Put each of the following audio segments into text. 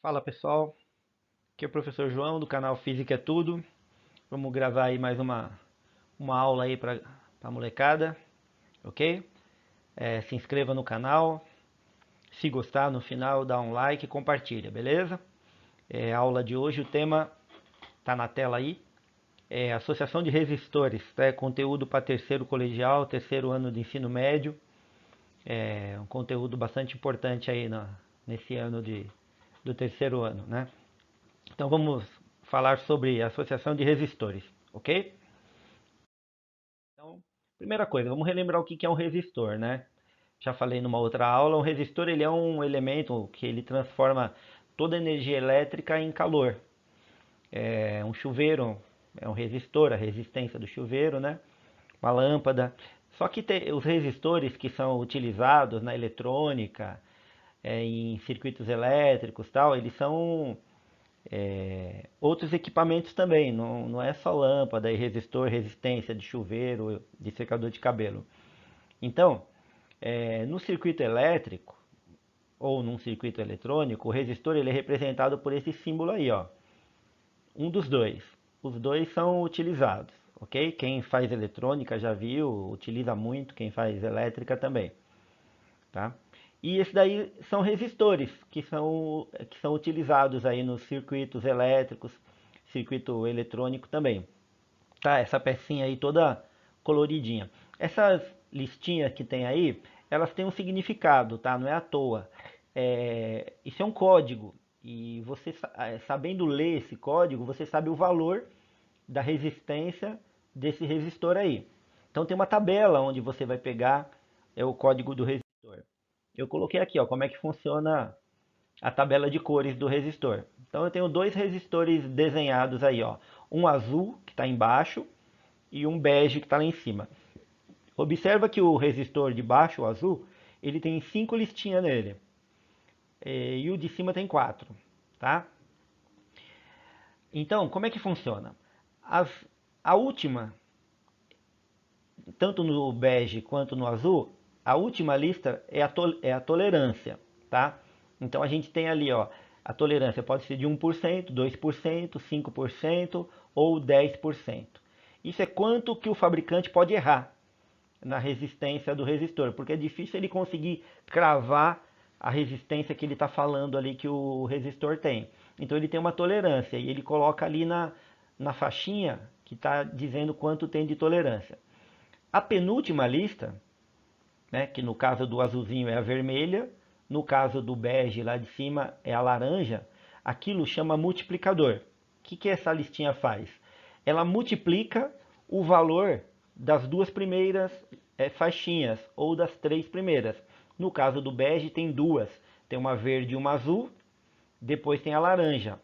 Fala pessoal, aqui é o professor João do canal Física é Tudo. Vamos gravar aí mais uma aula aí para a molecada, ok? Se inscreva no canal, se gostar no final dá um like e compartilha, beleza? A aula de hoje, o tema tá na tela aí, é Associação de Resistores, tá? É conteúdo para terceiro colegial, terceiro ano de ensino médio, é um conteúdo bastante importante aí nesse ano do terceiro ano, né? Então vamos falar sobre associação de resistores, ok? Então, primeira coisa, vamos relembrar o que é um resistor, né? Já falei numa outra aula, um resistor ele é um elemento que ele transforma toda a energia elétrica em calor. Um chuveiro é um resistor, a resistência do chuveiro, né? Uma lâmpada. Só que os resistores que são utilizados na eletrônica, em circuitos elétricos, tal, eles são outros equipamentos também, não é só lâmpada e resistor, resistência de chuveiro, de secador de cabelo. Então, no circuito elétrico ou num circuito eletrônico, o resistor ele é representado por esse símbolo aí, ó, um dos dois. Os dois são utilizados, ok? Quem faz eletrônica já viu, utiliza muito, quem faz elétrica também, tá? E esses daí são resistores que são utilizados aí nos circuitos elétricos, circuito eletrônico também. Tá, essa pecinha aí toda coloridinha. Essas listinhas que tem aí, elas têm um significado, tá? Não é à toa. Isso é um código. E você sabendo ler esse código, você sabe o valor da resistência desse resistor aí. Então tem uma tabela onde você vai pegar o código do resistor. Eu coloquei aqui, ó, como é que funciona a tabela de cores do resistor. Então eu tenho dois resistores desenhados aí, ó. Um azul que está embaixo e um bege que está lá em cima. Observa que o resistor de baixo, o azul, ele tem 5 listinhas nele. E o de cima tem 4, tá? Então, como é que funciona? As, a última, tanto no bege quanto no azul, a última lista é a tolerância, tá? Então a gente tem ali, ó, a tolerância pode ser de 1%, 2%, 5% ou 10%. Isso é quanto que o fabricante pode errar na resistência do resistor, porque é difícil ele conseguir cravar a resistência que ele está falando ali que o resistor tem. Então ele tem uma tolerância e ele coloca ali na faixinha que está dizendo quanto tem de tolerância. A penúltima lista, né, que no caso do azulzinho é a vermelha, no caso do bege lá de cima é a laranja, aquilo chama multiplicador. O que essa listinha faz? Ela multiplica o valor das duas primeiras faixinhas ou das três primeiras. No caso do bege tem duas, tem uma verde e uma azul, depois tem a laranja.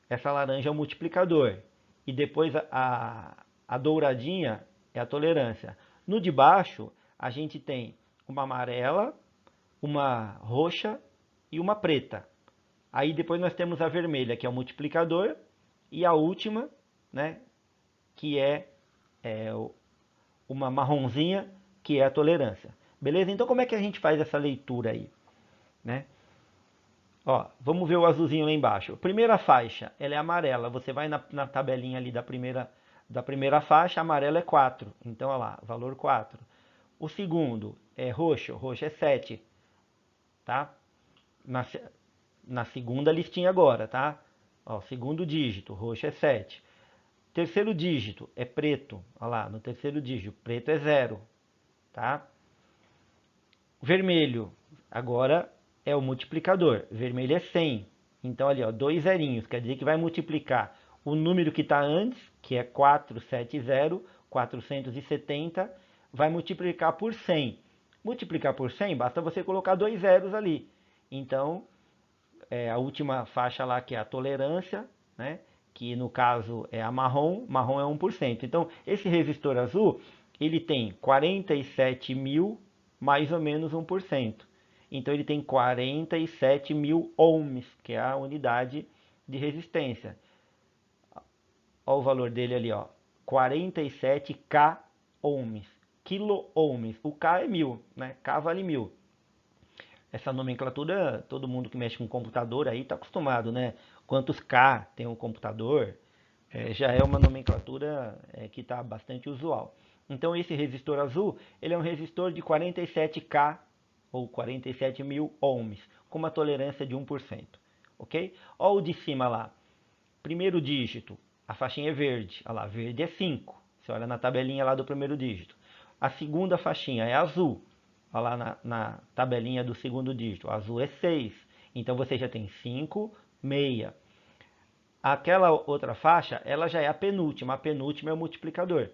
Essa laranja é o multiplicador. E depois a douradinha é a tolerância. No de baixo, a gente tem uma amarela, uma roxa e uma preta. Aí depois nós temos a vermelha, que é o multiplicador, e a última, né, que é uma marronzinha, que é a tolerância. Beleza? Então como é que a gente faz essa leitura aí, né? Ó, vamos ver o azulzinho lá embaixo. Primeira faixa, ela é amarela. Você vai na tabelinha ali da primeira faixa, amarelo é 4. Então, olha lá, valor 4. O segundo é roxo, roxo é 7, tá? Na, na segunda listinha agora, tá? Ó, segundo dígito, roxo é 7. Terceiro dígito é preto, olha lá, no terceiro dígito, preto é 0, tá? Vermelho, agora é o multiplicador. Vermelho é 100. Então ali, ó, dois zerinhos, quer dizer que vai multiplicar o número que está antes, que é 470, 470, vai multiplicar por 100. Multiplicar por 100, basta você colocar dois zeros ali. Então, a última faixa lá, que é a tolerância, né? Que no caso é a marrom, marrom é 1%. Então, esse resistor azul, ele tem 47.000 mais ou menos 1%. Então, ele tem 47.000 ohms, que é a unidade de resistência. Olha o valor dele ali, ó, 47k ohms, quilo ohms. O K é 1000, né? K vale 1000. Essa nomenclatura, todo mundo que mexe com computador aí está acostumado, né? Quantos K tem um computador, já é uma nomenclatura que está bastante usual. Então esse resistor azul, ele é um resistor de 47K ou 47 mil ohms, com uma tolerância de 1%, ok? Olha o de cima lá, primeiro dígito, a faixinha é verde, olha lá, verde é 5, você olha na tabelinha lá do primeiro dígito. A segunda faixinha é azul, olha lá na tabelinha do segundo dígito, azul é 6, então você já tem 5, meia. Aquela outra faixa, ela já é a penúltima é o multiplicador.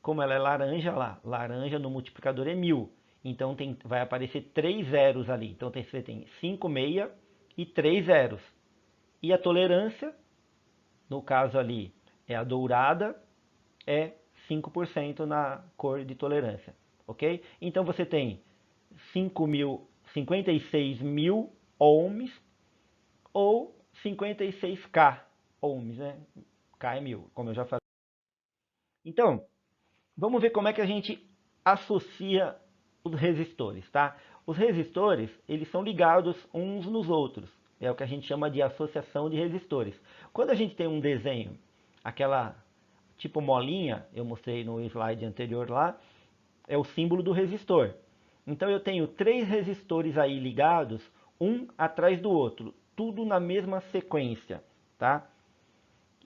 Como ela é laranja lá, laranja no multiplicador é 1000. Então vai aparecer 3 zeros ali. Então você tem 5 meia e 3 zeros. E a tolerância, no caso ali, é a dourada, é 5% na cor de tolerância. Ok? Então você tem 56 mil ohms ou 56K ohms, né? K é 1000, como eu já falei. Então, vamos ver como é que a gente associa os resistores, tá? Os resistores, eles são ligados uns nos outros. É o que a gente chama de associação de resistores. Quando a gente tem um desenho, aquela tipo molinha, eu mostrei no slide anterior lá, é o símbolo do resistor. Então eu tenho três resistores aí ligados, um atrás do outro, tudo na mesma sequência, tá?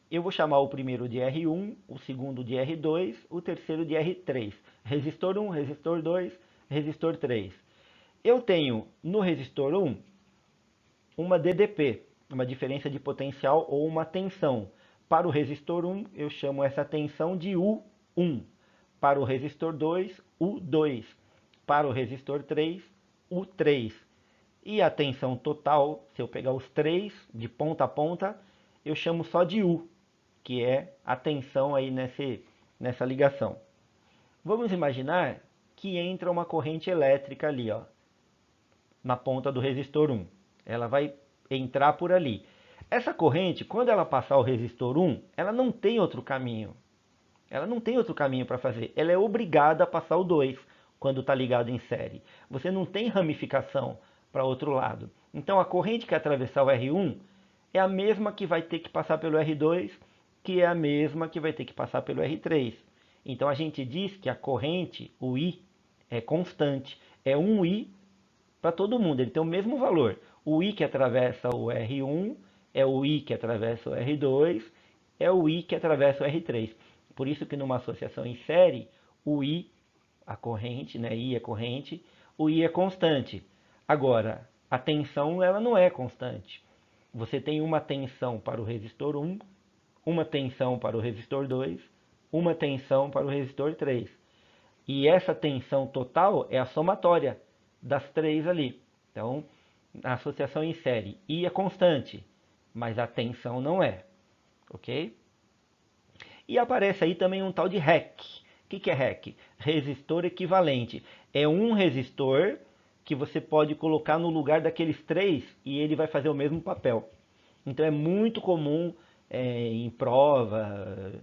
Eu vou chamar o primeiro de R1, o segundo de R2, o terceiro de R3. Resistor 1, resistor 2, resistor 3. Eu tenho no resistor 1 uma DDP, uma diferença de potencial ou uma tensão. Para o resistor 1, eu chamo essa tensão de U1. Para o resistor 2, U2. Para o resistor 3, U3. E a tensão total, se eu pegar os três de ponta a ponta, eu chamo só de U, que é a tensão aí nessa ligação. Vamos imaginar que entra uma corrente elétrica ali, ó, na ponta do resistor 1. Ela vai entrar por ali. Essa corrente, quando ela passar o resistor 1, ela não tem outro caminho. Ela não tem outro caminho para fazer. Ela é obrigada a passar o 2 quando está ligado em série. Você não tem ramificação para outro lado. Então a corrente que atravessar o R1 é a mesma que vai ter que passar pelo R2, que é a mesma que vai ter que passar pelo R3. Então a gente diz que a corrente, o I, é constante. É um I para todo mundo, ele tem o mesmo valor. O I que atravessa o R1 é o I que atravessa o R2, é o I que atravessa o R3. Por isso que numa associação em série, o I, a corrente, né, I é corrente, o I é constante. Agora, a tensão ela não é constante. Você tem uma tensão para o resistor 1, uma tensão para o resistor 2, uma tensão para o resistor 3. E essa tensão total é a somatória das três ali. Então, a associação em série, I é constante, mas a tensão não é, ok? E aparece aí também um tal de REC. O que é REC? Resistor equivalente. É um resistor que você pode colocar no lugar daqueles três e ele vai fazer o mesmo papel. Então é muito comum em prova,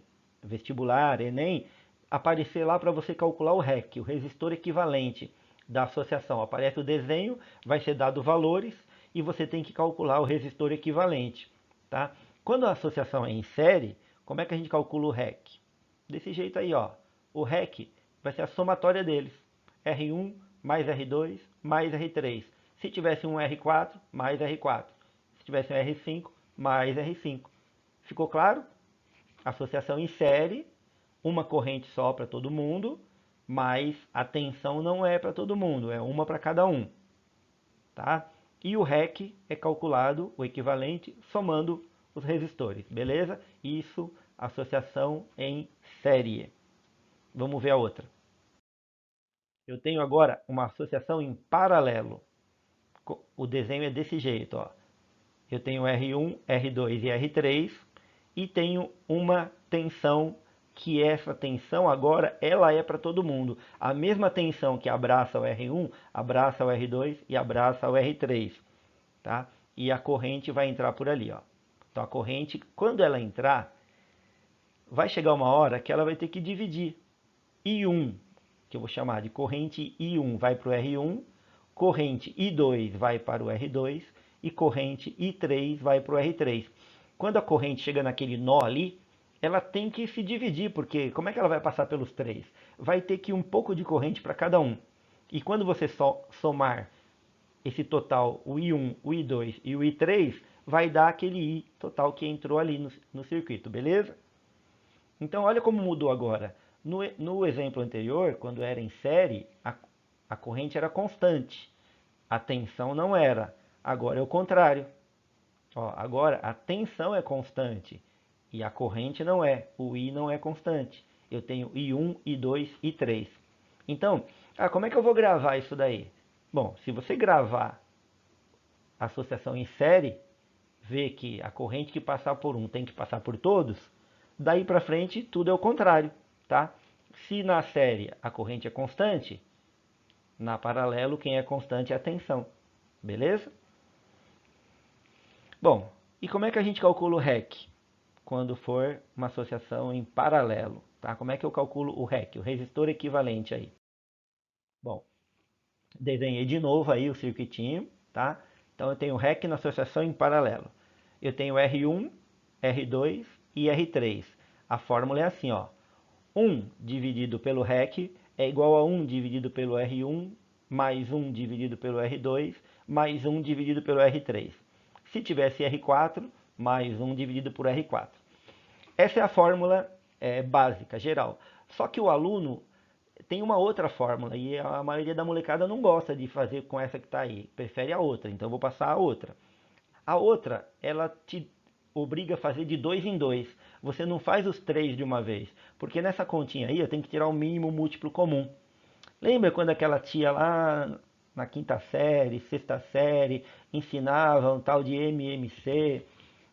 vestibular, Enem, aparecer lá para você calcular o REC, o resistor equivalente da associação. Aparece o desenho, vai ser dado valores e você tem que calcular o resistor equivalente. Tá? Quando a associação é em série, como é que a gente calcula o REC? Desse jeito aí, ó. O REC vai ser a somatória deles. R1 mais R2 mais R3. Se tivesse um R4, mais R4. Se tivesse um R5, mais R5. Ficou claro? Associação em série, uma corrente só para todo mundo, mas a tensão não é para todo mundo, é uma para cada um. Tá? E o REC é calculado, o equivalente, somando os resistores, beleza? Isso, associação em série. Vamos ver a outra. Eu tenho agora uma associação em paralelo. O desenho é desse jeito, ó. Eu tenho R1, R2 e R3 e tenho uma tensão que essa tensão agora ela é para todo mundo. A mesma tensão que abraça o R1, abraça o R2 e abraça o R3, tá? E a corrente vai entrar por ali, ó. Então a corrente, quando ela entrar, vai chegar uma hora que ela vai ter que dividir I1, que eu vou chamar de corrente I1, vai para o R1, corrente I2 vai para o R2 e corrente I3 vai para o R3. Quando a corrente chega naquele nó ali, ela tem que se dividir, porque como é que ela vai passar pelos três? Vai ter que ir um pouco de corrente para cada um. E quando você somar esse total, o I1, o I2 e o I3, vai dar aquele I total que entrou ali no circuito, beleza? Então olha como mudou agora. No exemplo anterior, quando era em série, a corrente era constante, a tensão não era. Agora é o contrário. Ó, agora a tensão é constante e a corrente não é. O I não é constante. Eu tenho I1, I2, I3. Então, como é que eu vou gravar isso daí? Bom, se você gravar a associação em série, ver que a corrente que passar por um tem que passar por todos, daí para frente tudo é o contrário, tá? Se na série a corrente é constante, na paralelo quem é constante é a tensão, beleza? Bom, e como é que a gente calcula o REC quando for uma associação em paralelo, tá? Como é que eu calculo o REC, o resistor equivalente aí? Bom, desenhei de novo aí o circuitinho, tá? Então eu tenho REC na associação em paralelo. Eu tenho R1, R2 e R3. A fórmula é assim, ó. 1 dividido pelo REC é igual a 1 dividido pelo R1, mais 1 dividido pelo R2, mais 1 dividido pelo R3. Se tivesse R4, mais 1 dividido por R4. Essa é a fórmula básica, geral. Só que o aluno tem uma outra fórmula e a maioria da molecada não gosta de fazer com essa que está aí, prefere a outra, então eu vou passar a outra. A outra, ela te obriga a fazer de dois em dois. Você não faz os três de uma vez, porque nessa continha aí eu tenho que tirar o mínimo múltiplo comum. Lembra quando aquela tia lá na quinta série, sexta série, ensinava um tal de MMC,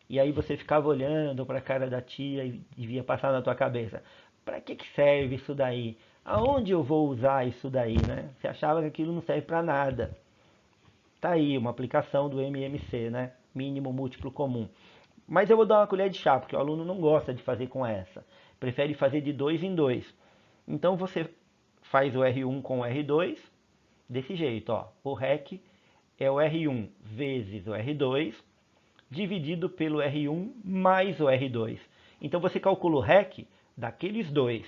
e aí você ficava olhando para a cara da tia e devia passar na tua cabeça. Para que serve isso daí? Aonde eu vou usar isso daí, né? Você achava que aquilo não serve para nada. Tá aí uma aplicação do MMC, né? Mínimo múltiplo comum. Mas eu vou dar uma colher de chá, porque o aluno não gosta de fazer com essa. Prefere fazer de dois em dois. Então você faz o R1 com o R2 desse jeito, ó. O REC é o R1 vezes o R2 dividido pelo R1 mais o R2. Então você calcula o REC daqueles dois,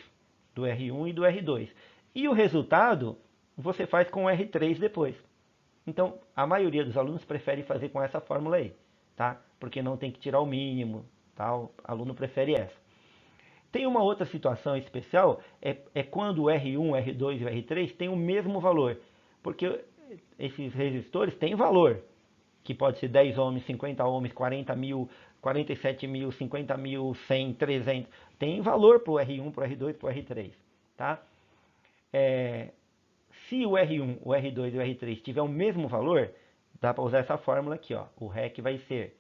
do R1 e do R2. E o resultado você faz com o R3 depois. Então, a maioria dos alunos prefere fazer com essa fórmula aí, tá? Porque não tem que tirar o mínimo, tá? O aluno prefere essa. Tem uma outra situação especial, é quando o R1, o R2 e o R3 têm o mesmo valor. Porque esses resistores têm valor, que pode ser 10 ohms, 50 ohms, 40 mil, 47 mil, 50 mil, 100, 300. Tem valor para o R1, para o R2 e para o R3, tá? Se o R1, o R2 e o R3 tiver o mesmo valor, dá para usar essa fórmula aqui, ó. O REC vai ser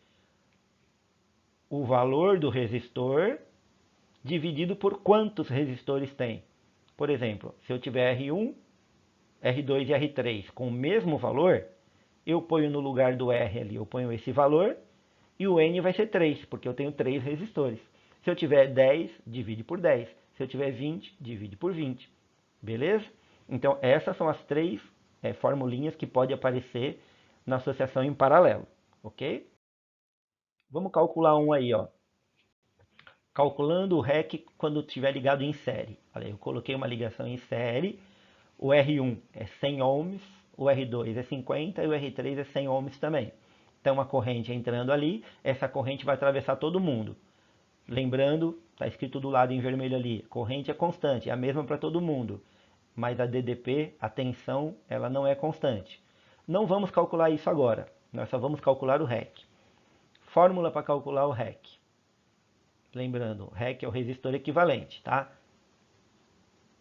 o valor do resistor dividido por quantos resistores tem. Por exemplo, se eu tiver R1, R2 e R3 com o mesmo valor, eu ponho no lugar do R ali, eu ponho esse valor, e o N vai ser 3, porque eu tenho 3 resistores. Se eu tiver 10, divide por 10. Se eu tiver 20, divide por 20. Beleza? Então, essas são as três formulinhas que podem aparecer na associação em paralelo. Ok? Vamos calcular um aí, ó. Calculando o REC quando estiver ligado em série. Olha, eu coloquei uma ligação em série. O R1 é 100 ohms, o R2 é 50 e o R3 é 100 ohms também. Então, uma corrente entrando ali, essa corrente vai atravessar todo mundo. Lembrando, está escrito do lado em vermelho ali, corrente é constante, é a mesma para todo mundo. Mas a DDP, a tensão, ela não é constante. Não vamos calcular isso agora, nós só vamos calcular o REC. Fórmula para calcular o REC. Lembrando, o REC é o resistor equivalente, tá?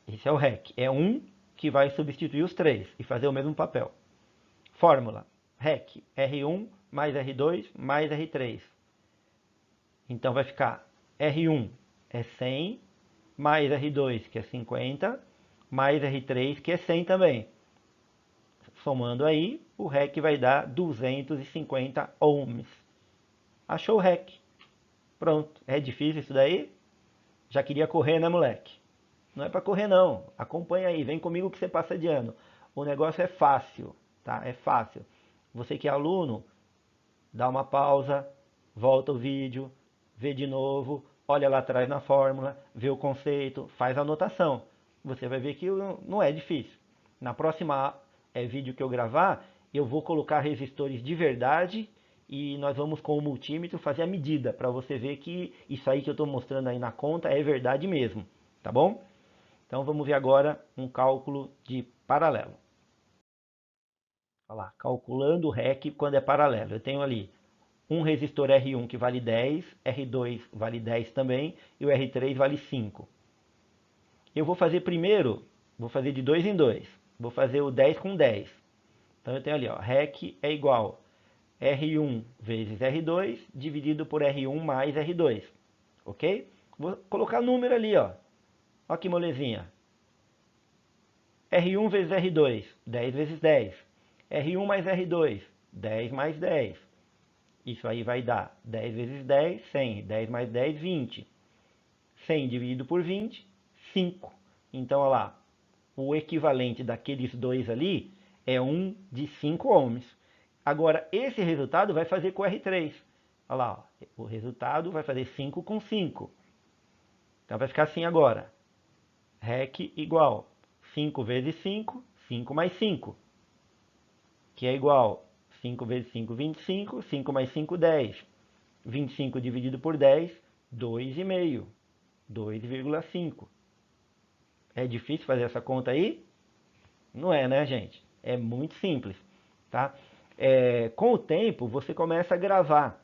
Esse é o REC, é um que vai substituir os três e fazer o mesmo papel. Fórmula, REC, R1 mais R2 mais R3. Então vai ficar R1 é 100, mais R2 que é 50, mais R3 que é 100 também. Somando aí, o REC vai dar 250 ohms. Achou o REC. Pronto. É difícil isso daí? Já queria correr, né, moleque? Não é para correr não. Acompanha aí, vem comigo que você passa de ano. O negócio é fácil, tá? É fácil. Você que é aluno, dá uma pausa, volta o vídeo, vê de novo, olha lá atrás na fórmula, vê o conceito, faz a anotação. Você vai ver que não é difícil. Na próxima vídeo que eu gravar, eu vou colocar resistores de verdade e nós vamos com o multímetro fazer a medida para você ver que isso aí que eu estou mostrando aí na conta é verdade mesmo, tá bom? Então vamos ver agora um cálculo de paralelo. Olha lá, calculando o REC quando é paralelo. Eu tenho ali um resistor R1 que vale 10, R2 vale 10 também e o R3 vale 5. Eu vou fazer primeiro, vou fazer de 2 em 2. Vou fazer o 10 com 10. Então eu tenho ali, ó, REC é igual R1 vezes R2 dividido por R1 mais R2. Ok? Vou colocar número ali, ó. Olha que molezinha. R1 vezes R2, 10 vezes 10. R1 mais R2, 10 mais 10. Isso aí vai dar 10 vezes 10, 100. 10 mais 10, 20. 100 dividido por 20, 5. Então, olha lá, o equivalente daqueles dois ali é um de 5 ohms. Agora, esse resultado vai fazer com o R3. Olha lá, ó, o resultado vai fazer 5 com 5. Então, vai ficar assim agora. REC igual 5 vezes 5, 5 mais 5. Que é igual 5 vezes 5, 25. 5 mais 5, 10. 25 dividido por 10, 2,5. 2,5. É difícil fazer essa conta aí? Não é, né, gente? É muito simples, tá? Com o tempo, você começa a gravar.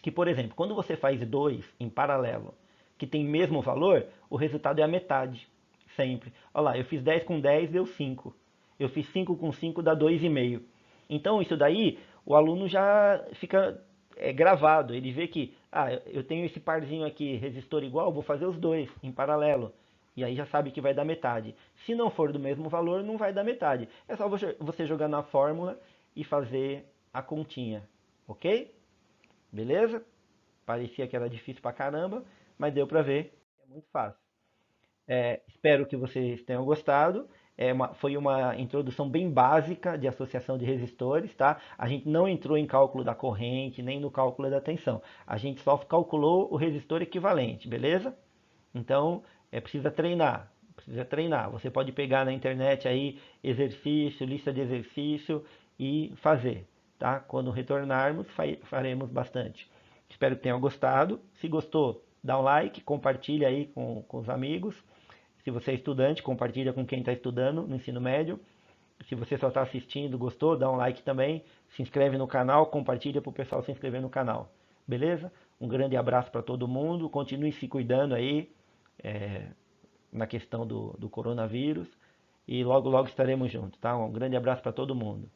Que, por exemplo, quando você faz dois em paralelo, que tem mesmo valor, o resultado é a metade, sempre. Olha lá, eu fiz 10 com 10, deu 5. Eu fiz 5 com 5, dá 2,5. Então, isso daí, o aluno já fica gravado. Ele vê que, eu tenho esse parzinho aqui, resistor igual, vou fazer os dois em paralelo. E aí já sabe que vai dar metade. Se não for do mesmo valor, não vai dar metade. É só você jogar na fórmula e fazer a continha, ok? Beleza? Parecia que era difícil pra caramba, mas deu pra ver. É muito fácil. Espero que vocês tenham gostado. Foi uma introdução bem básica de associação de resistores, tá? A gente não entrou em cálculo da corrente, nem no cálculo da tensão. A gente só calculou o resistor equivalente, beleza? Então, precisa treinar. Precisa treinar. Você pode pegar na internet aí exercício, lista de exercício e fazer, tá? Quando retornarmos, faremos bastante. Espero que tenham gostado. Se gostou, dá um like, compartilha aí com os amigos. Se você é estudante, compartilha com quem está estudando no ensino médio. Se você só está assistindo, gostou, dá um like também. Se inscreve no canal, compartilha para o pessoal se inscrever no canal. Beleza? Um grande abraço para todo mundo. Continue se cuidando aí na questão do coronavírus. E logo, logo estaremos juntos, tá? Um grande abraço para todo mundo.